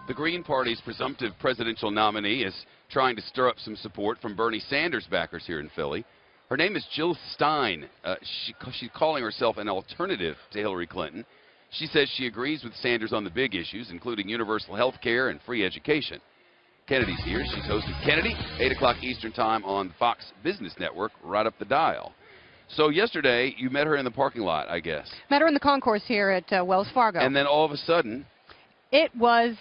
The Green Party's presumptive presidential nominee is trying to stir up some support from Bernie Sanders backers here in Philly. Her name is Jill Stein. She's calling herself an alternative to Hillary Clinton. She says she agrees with Sanders on the big issues, including universal health care and free education. Kennedy's here. She's hosted Kennedy, 8 o'clock Eastern Time on the Fox Business Network, right up the dial. So yesterday, you met her in the parking lot, I guess. Met her in the concourse here at Wells Fargo. And then all of a sudden... It was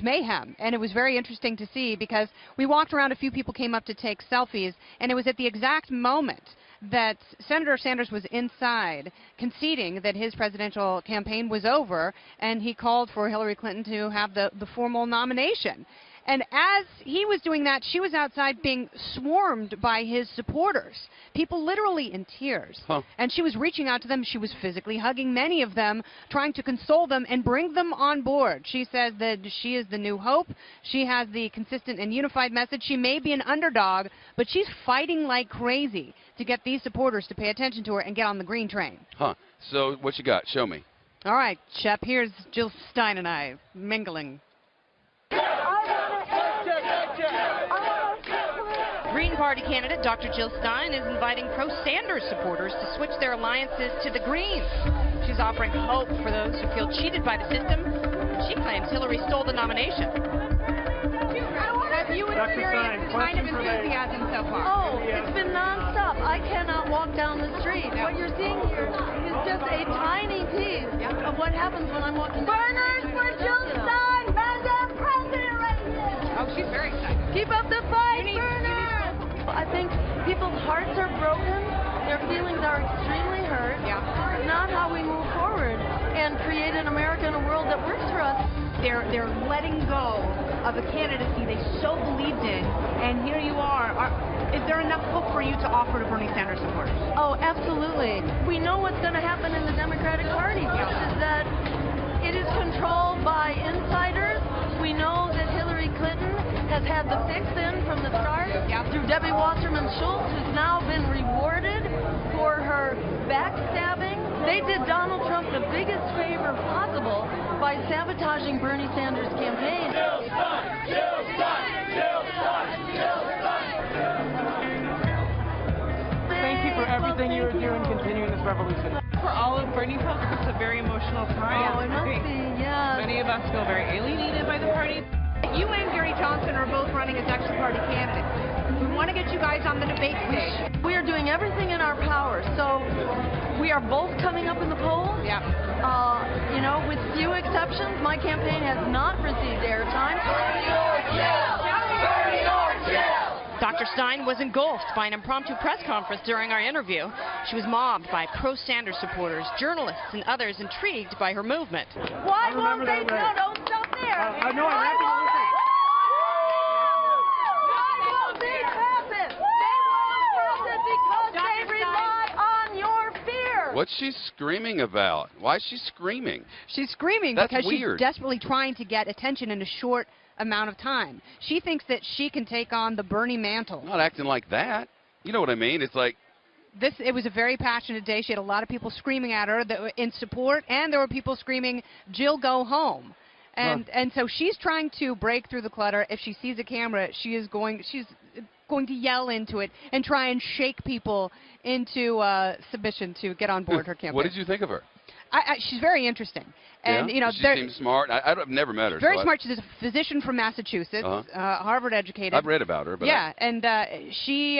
mayhem, and it was very interesting to see because we walked around, a few people came up to take selfies, and it was at the exact moment that Senator Sanders was inside conceding that his presidential campaign was over, and he called for Hillary Clinton to have the formal nomination. And as he was doing that, she was outside being swarmed by his supporters, people literally in tears. And she was reaching out to them. She was physically hugging many of them, trying to console them and bring them on board. She says that she is the new hope. She has the consistent and unified message. She may be an underdog, but she's fighting like crazy to get these supporters to pay attention to her and get on the green train. So what you got? Show me. All right, Shep, here's Jill Stein and I mingling. Green Party candidate Dr. Jill Stein is inviting pro-Sanders supporters to switch their alliances to the Greens. She's offering hope for those who feel cheated by the system. She claims Hillary stole the nomination. Have you experienced kind of enthusiasm so far? Oh, it's been nonstop. I cannot walk down the street. What you're seeing here is just a tiny piece of what happens when I'm walking down the street. Burners for Jill Stein, Madam President races. Oh, she's very excited. Keep up the fight, burners! I think people's hearts are broken. Their feelings are extremely hurt. This is not how we move forward and create an America and a world that works for us. They're letting go of a candidacy they so believed in, and here you are. Is there enough hope for you to offer to Bernie Sanders supporters? Oh, absolutely. We know what's going to happen in the Democratic Party, which is that it is controlled by insiders. We know that Hillary Clinton has had the fix in from the start through Debbie Wasserman Schultz, who's now been rewarded for her backstabbing. They did Donald Trump the biggest favor possible by sabotaging Bernie Sanders' campaign. Jill Stein! Jill Stein! Jill Stein! Jill Stein! Thank you for everything you are doing, continuing this revolution. For all of Bernie folks, it's a very emotional time. Oh, it must be, yeah. Many of us feel very alienated by the party. You and Gary Johnson are both running as extra party candidates. We want to get you guys on the debate stage. We are doing everything in our power. So we are both coming up in the polls. You know, with few exceptions, my campaign has not received airtime. Dr. Stein was engulfed by an impromptu press conference during our interview. She was mobbed by pro-Sanders supporters, journalists, and others intrigued by her movement. Why won't they? No, don't stop there. I know I have to listen. Why won't they pass it? They won't pass it because they rely on your fear. What's she screaming about? Why is she screaming? She's screaming because she's desperately trying to get attention in a short amount of time. She thinks that she can take on the Bernie mantle. Not acting like that. You know what I mean? It's like... It was a very passionate day. She had a lot of people screaming at her that were in support, and there were people screaming, "Jill, go home." And so she's trying to break through the clutter. If she sees a camera, she's going to yell into it and try and shake people into submission to get on board her campaign. What did you think of her? She's very interesting. And, you know, she seems smart. I've never met her. Very smart. She's a physician from Massachusetts, Harvard educated. I've read about her. But and she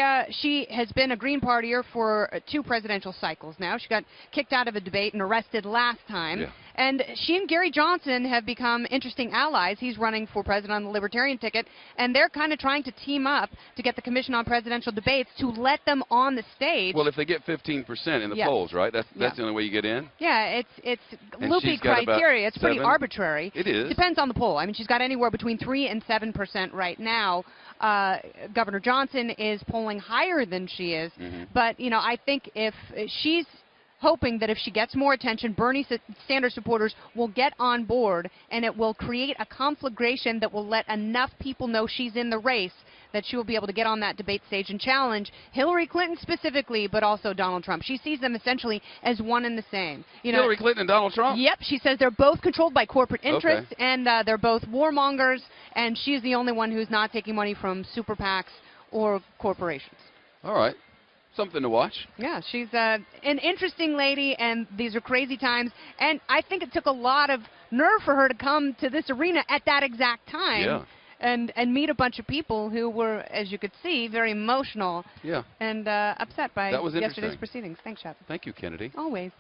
has been a Green Partier for 2 presidential cycles now. She got kicked out of a debate and arrested last time. And she and Gary Johnson have become interesting allies. He's running for president on the Libertarian ticket, and they're kind of trying to team up to get the Commission on Presidential Debates to let them on the stage. Well, if they get 15% in the polls, right? That's the only way you get in? Yeah, it's loopy criteria. It's pretty arbitrary. It is. Depends on the poll. I mean, she's got anywhere between 3 and 7% right now. Governor Johnson is polling higher than she is. But, you know, I think if she's hoping that if she gets more attention, Bernie Sanders supporters will get on board, and it will create a conflagration that will let enough people know she's in the race that she will be able to get on that debate stage and challenge Hillary Clinton specifically, but also Donald Trump. She sees them essentially as one and the same. You know, Hillary Clinton and Donald Trump? Yep, she says they're both controlled by corporate interests, and they're both warmongers, and she's the only one who's not taking money from super PACs or corporations. All right. Something to watch. Yeah, she's an interesting lady, and these are crazy times. And I think it took a lot of nerve for her to come to this arena at that exact time and meet a bunch of people who were, as you could see, very emotional and upset by yesterday's proceedings. Thanks, Chad. Thank you, Kennedy. Always.